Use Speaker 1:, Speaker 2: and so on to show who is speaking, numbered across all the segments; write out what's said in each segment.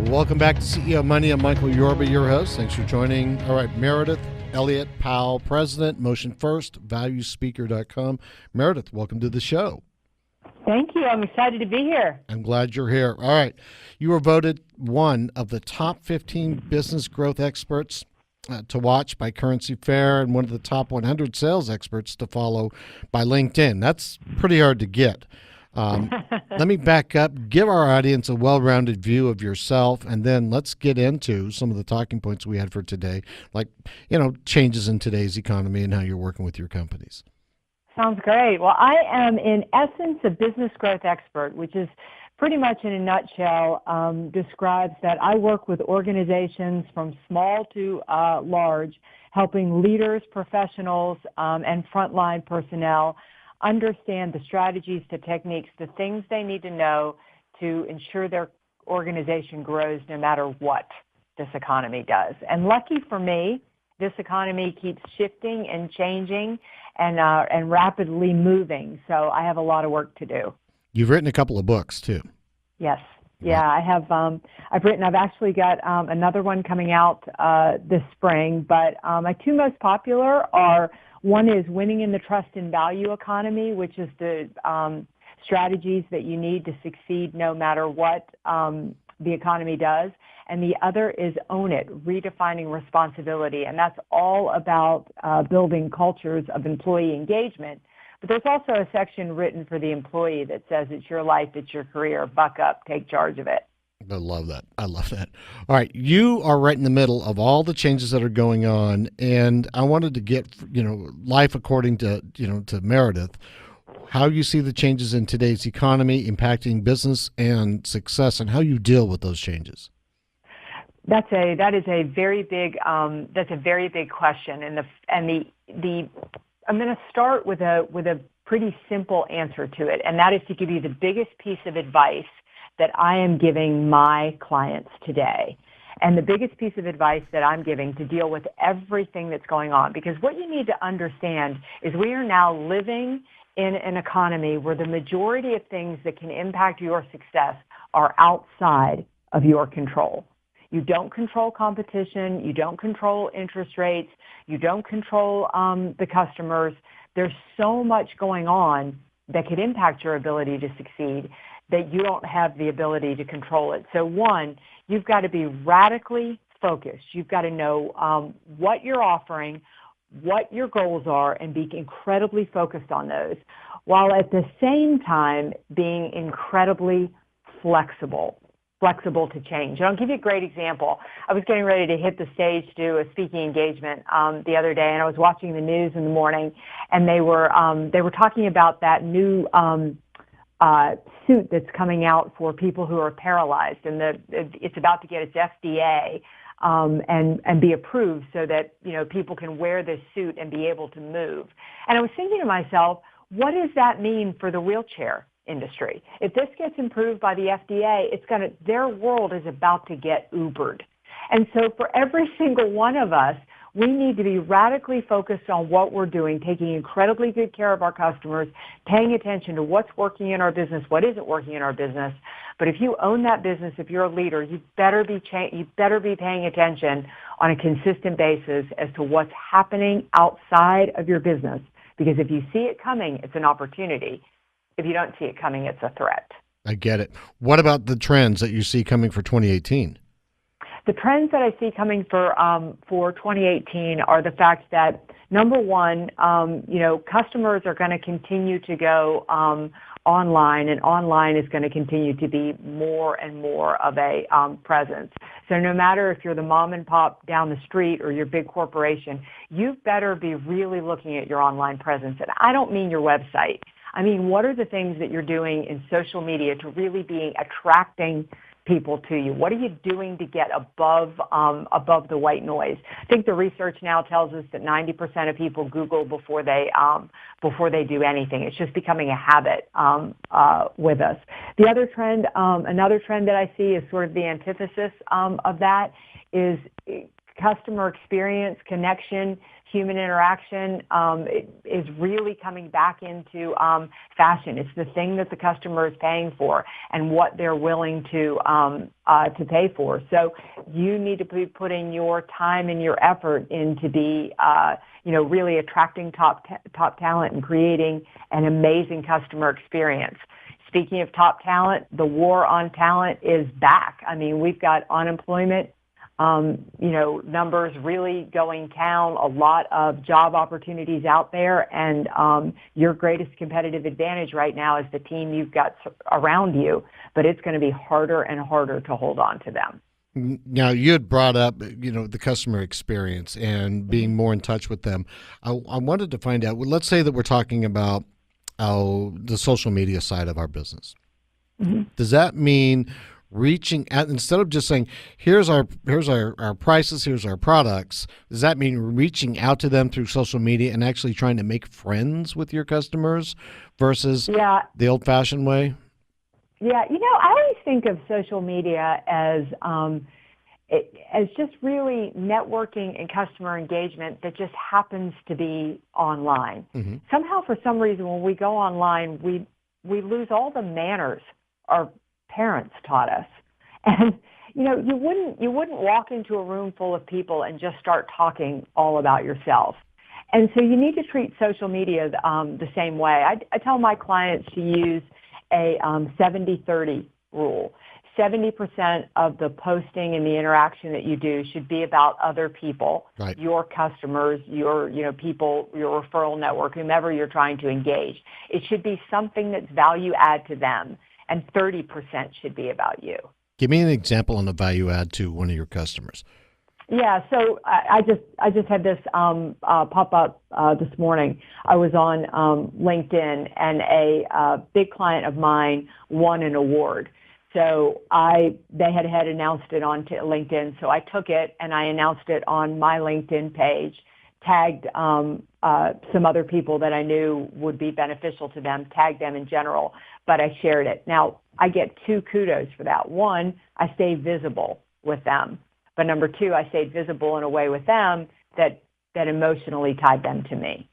Speaker 1: Welcome back to CEO Money. I'm Michael Yorba, your host. Thanks for joining. All right, Meridith Elliott Powell, President, MotionFirst, valuespeaker.com. Meridith, welcome to the show.
Speaker 2: Thank you. I'm excited to be here.
Speaker 1: I'm glad you're here. All right. You were voted one of the top 15 business growth experts to watch by Currency Fair and one of the top 100 sales experts to follow by LinkedIn. That's pretty hard to get. Let me back up, give our audience a well-rounded view of yourself, and then let's get into some of the talking points we had for today, like, changes in today's economy and how you're working with your companies.
Speaker 2: Sounds great. Well, I am, in essence, a business growth expert, which is pretty much in a nutshell describes that I work with organizations from small to large, helping leaders, professionals, and frontline personnel understand the strategies, the techniques, the things they need to know to ensure their organization grows no matter what this economy does. And lucky for me, this economy keeps shifting and changing and rapidly moving. So I have a lot of work to do.
Speaker 1: You've written a couple of books too.
Speaker 2: Yes. Yeah, I have. I've actually got another one coming out this spring. But my two most popular are, one is Winning in the Trust and Value Economy, which is the strategies that you need to succeed no matter what the economy does. And the other is Own It, Redefining Responsibility. And that's all about building cultures of employee engagement. But there's also a section written for the employee that says it's your life, it's your career, buck up, take charge of it.
Speaker 1: I love that. I love that. All right. You are right in the middle of all the changes that are going on. And I wanted to get, life according to, to Meridith, how you see the changes in today's economy impacting business and success and how you deal with those changes.
Speaker 2: That is a very big question. And I'm going to start with a pretty simple answer to it. And that is to give you the biggest piece of advice that I am giving my clients today. And the biggest piece of advice that I'm giving to deal with everything that's going on. Because what you need to understand is we are now living in an economy where the majority of things that can impact your success are outside of your control. You don't control competition. You don't control interest rates. You don't control the customers. There's so much going on that could impact your ability to succeed that you don't have the ability to control it. So one, you've got to be radically focused. You've got to know what you're offering, what your goals are, and be incredibly focused on those, while at the same time being incredibly flexible to change. And I'll give you a great example. I was getting ready to hit the stage to do a speaking engagement the other day, and I was watching the news in the morning, and they were talking about that new suit that's coming out for people who are paralyzed, and it's about to get its FDA and be approved so that people can wear this suit and be able to move. And I was thinking to myself, what does that mean for the wheelchair industry? If this gets approved by the FDA, their world is about to get Ubered. And so for every single one of us, we need to be radically focused on what we're doing, taking incredibly good care of our customers, paying attention to what's working in our business, what isn't working in our business. But if you own that business, if you're a leader, you better be paying attention on a consistent basis as to what's happening outside of your business. Because if you see it coming, it's an opportunity. If you don't see it coming, it's a threat.
Speaker 1: I get it. What about the trends that you see coming for 2018?
Speaker 2: The trends that I see coming for 2018 are the fact that, number one, customers are going to continue to go online, and online is going to continue to be more and more of a presence. So no matter if you're the mom and pop down the street or your big corporation, you better be really looking at your online presence. And I don't mean your website. I mean, what are the things that you're doing in social media to really be attracting people to you? What are you doing to get above the white noise? I think the research now tells us that 90% of people Google before they do anything. It's just becoming a habit with us. The other trend, another trend that I see is sort of the antithesis of that, is customer experience, connection, human interaction is really coming back into fashion. It's the thing that the customer is paying for and what they're willing to pay for. So you need to be putting your time and your effort into be really attracting top talent and creating an amazing customer experience. Speaking of top talent, the war on talent is back. I mean, we've got unemployment numbers really going down, a lot of job opportunities out there, and your greatest competitive advantage right now is the team you've got around you, but it's going to be harder and harder to hold on to them.
Speaker 1: Now, you had brought up, the customer experience and being more in touch with them. I wanted to find out, let's say that we're talking about the social media side of our business. Mm-hmm. Does that mean reaching out, instead of just saying, here's our prices, here's our products, does that mean reaching out to them through social media and actually trying to make friends with your customers versus the old-fashioned way?
Speaker 2: Yeah, I always think of social media as just really networking and customer engagement that just happens to be online. Mm-hmm. Somehow, for some reason, when we go online, we lose all the manners our parents taught us. And you wouldn't walk into a room full of people and just start talking all about yourself. And so you need to treat social media the same way. I tell my clients to use a 70-30 rule. 70% of the posting and the interaction that you do should be about other people, right, your customers, your people, your referral network, whomever you're trying to engage. It should be something that's value add to them, and 30% should be about you.
Speaker 1: Give me an example on a value add to one of your customers.
Speaker 2: Yeah, so I just had this pop up this morning. I was on LinkedIn, and a big client of mine won an award. So they had announced it on LinkedIn. So I took it and I announced it on my LinkedIn page, tagged some other people that I knew would be beneficial to them, tagged them in general, but I shared it. Now, I get 2 kudos for that. 1, I stay visible with them. But number 2, I stayed visible in a way with them that emotionally tied them to me.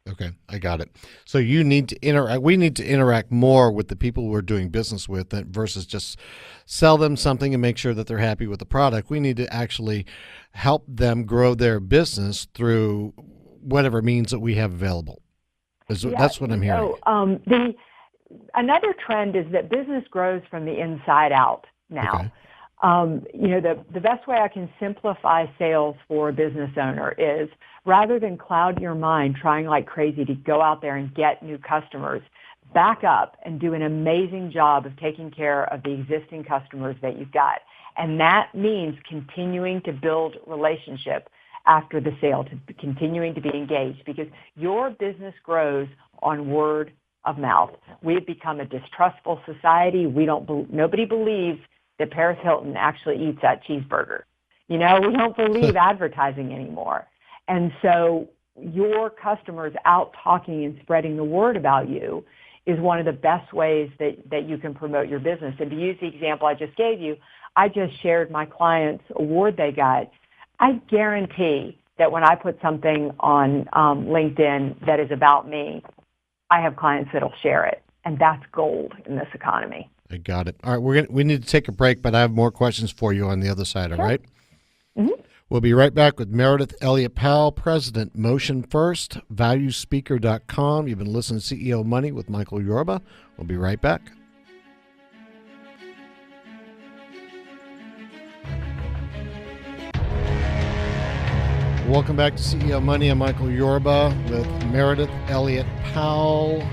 Speaker 1: Okay, I got it. So you need to interact. We need to interact more with the people we're doing business with versus just sell them something and make sure that they're happy with the product. We need to actually help them grow their business through whatever means that we have available. That's what I'm hearing.
Speaker 2: So another trend is that business grows from the inside out now. Okay. The best way I can simplify sales for a business owner is, rather than cloud your mind trying like crazy to go out there and get new customers, back up and do an amazing job of taking care of the existing customers that you've got. And that means continuing to build relationship after the sale, to continuing to be engaged, because your business grows on word of mouth. We've become a distrustful society. Nobody believes that Paris Hilton actually eats that cheeseburger. We don't believe advertising anymore. And so your customers out talking and spreading the word about you is one of the best ways that you can promote your business. And to use the example I just gave you, I just shared my client's award they got. I guarantee that when I put something on LinkedIn that is about me, I have clients that'll share it. And that's gold in this economy.
Speaker 1: I got it. All right, we need to take a break, but I have more questions for you on the other side, all right? Mm-hmm. We'll be right back with Meridith Elliott Powell, President, MotionFirst, valuespeaker.com. You've been listening to CEO Money with Michael Yorba. We'll be right back. Welcome back to CEO Money. I'm Michael Yorba with Meridith Elliott Powell.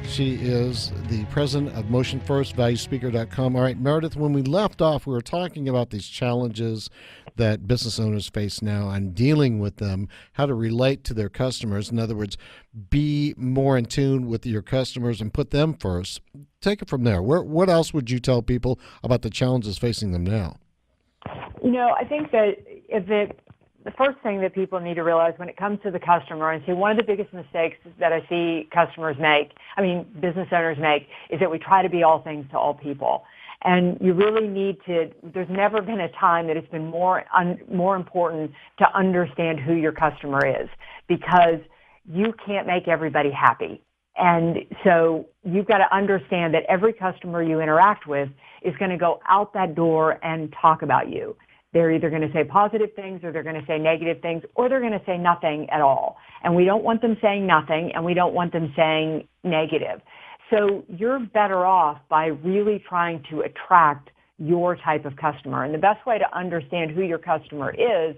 Speaker 1: She is the president of MotionFirst, valuespeaker.com. All right, Meridith, when we left off, we were talking about these challenges that business owners face now and dealing with them, how to relate to their customers. In other words, be more in tune with your customers and put them first. Take it from there. What else would you tell people about the challenges facing them now?
Speaker 2: I think that the first thing that people need to realize when it comes to the customer, and see one of the biggest mistakes that I see business owners make, is that we try to be all things to all people. And you really need to, there's never been a time that it's been more important to understand who your customer is, because you can't make everybody happy. And so you've got to understand that every customer you interact with is going to go out that door and talk about you. They're either going to say positive things, or they're going to say negative things, or they're going to say nothing at all. And we don't want them saying nothing, and we don't want them saying negative. So you're better off by really trying to attract your type of customer. And the best way to understand who your customer is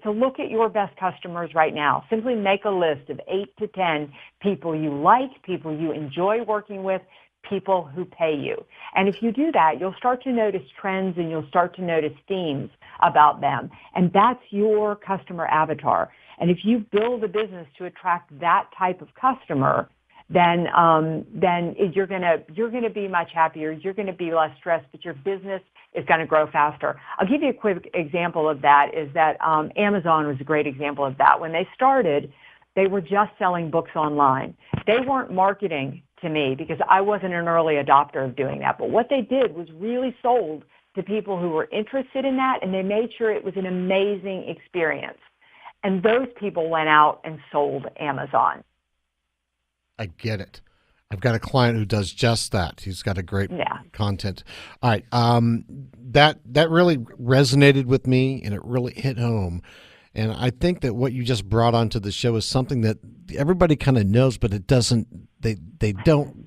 Speaker 2: to look at your best customers right now. Simply make a list of 8 to 10 people you like, people you enjoy working with, people who pay you. And if you do that, you'll start to notice trends, and you'll start to notice themes about them. And that's your customer avatar. And if you build a business to attract that type of customer, then you're gonna be much happier. You're gonna be less stressed, but your business is gonna grow faster. I'll give you a quick example of that. Is that Amazon was a great example of that. When they started, they were just selling books online. They weren't marketing to me because I wasn't an early adopter of doing that. But what they did was really sold to people who were interested in that, and they made sure it was an amazing experience. And those people went out and sold Amazon.
Speaker 1: I get it. I've got a client who does just that. He's got a great content. All right. That really resonated with me, and it really hit home. And I think that what you just brought onto the show is something that everybody kind of knows, but it doesn't. They don't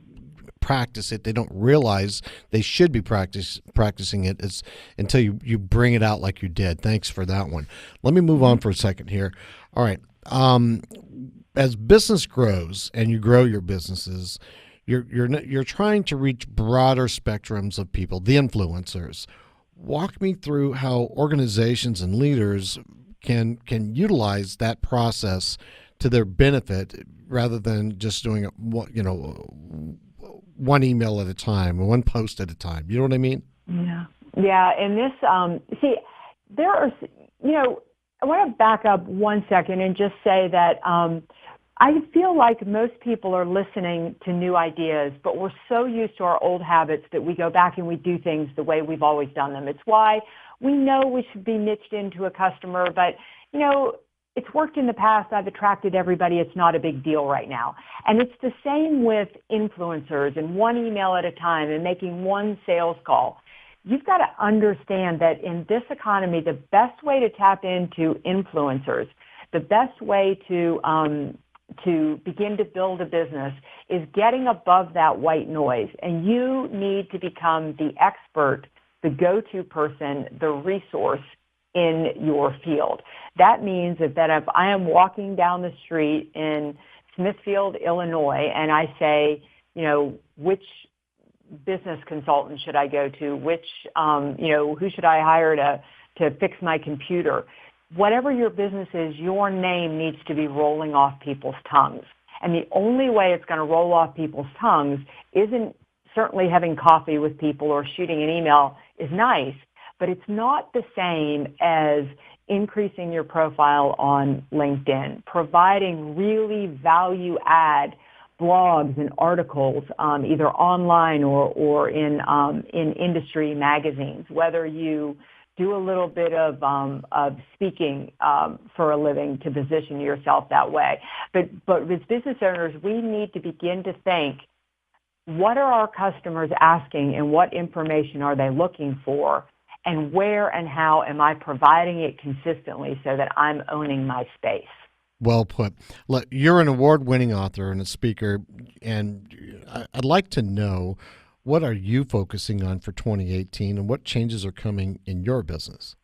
Speaker 1: practice it. They don't realize they should be practicing it until you bring it out like you did. Thanks for that one. Let me move on for a second here. All right. As business grows and you grow your businesses, you're trying to reach broader spectrums of people, the influencers. Walk me through how organizations and leaders can utilize that process to their benefit, rather than just doing one email at a time, or one post at a time. You know what I mean?
Speaker 2: Yeah. And this, there are, I want to back up 1 second and just say that I feel like most people are listening to new ideas, but we're so used to our old habits that we go back and we do things the way we've always done them. It's why we know we should be niched into a customer, but, it's worked in the past. I've attracted everybody. It's not a big deal right now. And it's the same with influencers, and one email at a time and making one sales call. You've got to understand that in this economy, the best way to tap into influencers, the best way to begin to build a business is getting above that white noise. And you need to become the expert, the go-to person, the resource in your field. That means that if I am walking down the street in Smithfield, Illinois, and I say, which business consultant should I go to? Which, who should I hire to fix my computer? Whatever your business is, your name needs to be rolling off people's tongues. And the only way it's going to roll off people's tongues isn't certainly having coffee with people or shooting an email is nice, but it's not the same as increasing your profile on LinkedIn, providing really value-add blogs and articles, either online or in industry magazines, whether you do a little bit of speaking for a living to position yourself that way. But with business owners, we need to begin to think, what are our customers asking and what information are they looking for? And where and how am I providing it consistently so that I'm owning my space?
Speaker 1: Well put. Look, you're an award-winning author and a speaker, and I'd like to know, what are you focusing on for 2018, and what changes are coming in your business?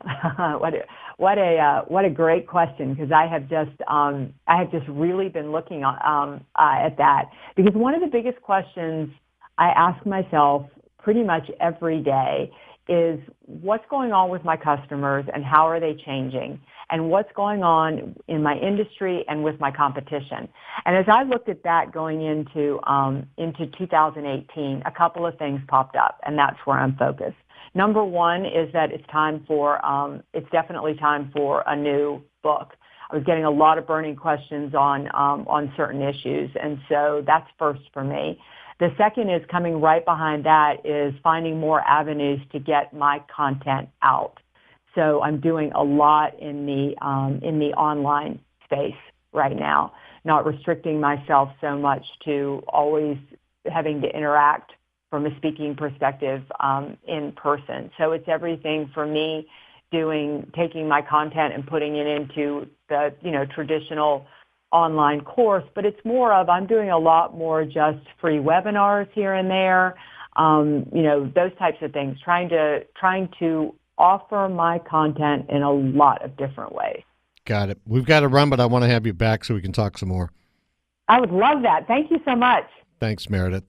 Speaker 2: What a great question, because I have just really been looking at that, because one of the biggest questions I ask myself pretty much every day is, what's going on with my customers and how are they changing? and what's going on in my industry and with my competition. And as I looked at that going into 2018, a couple of things popped up, and that's where I'm focused. Number one is that it's definitely time for a new book. I was getting a lot of burning questions on certain issues, and so that's first for me. The second is coming right behind that is finding more avenues to get my content out. So I'm doing a lot in the online space right now, not restricting myself so much to always having to interact from a speaking perspective in person. So it's everything for me taking my content and putting it into the traditional online course, but it's more of I'm doing a lot more just free webinars here and there, those types of things, trying to offer my content in a lot of different ways.
Speaker 1: Got it. We've got to run, but I want to have you back so we can talk some more.
Speaker 2: I would love that. Thank you so much.
Speaker 1: Thanks, Meridith.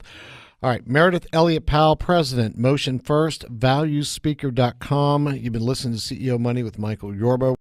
Speaker 1: All right, Meridith Elliott Powell, President, MotionFirst, valuespeaker.com. You've been listening to CEO Money with Michael Yorba.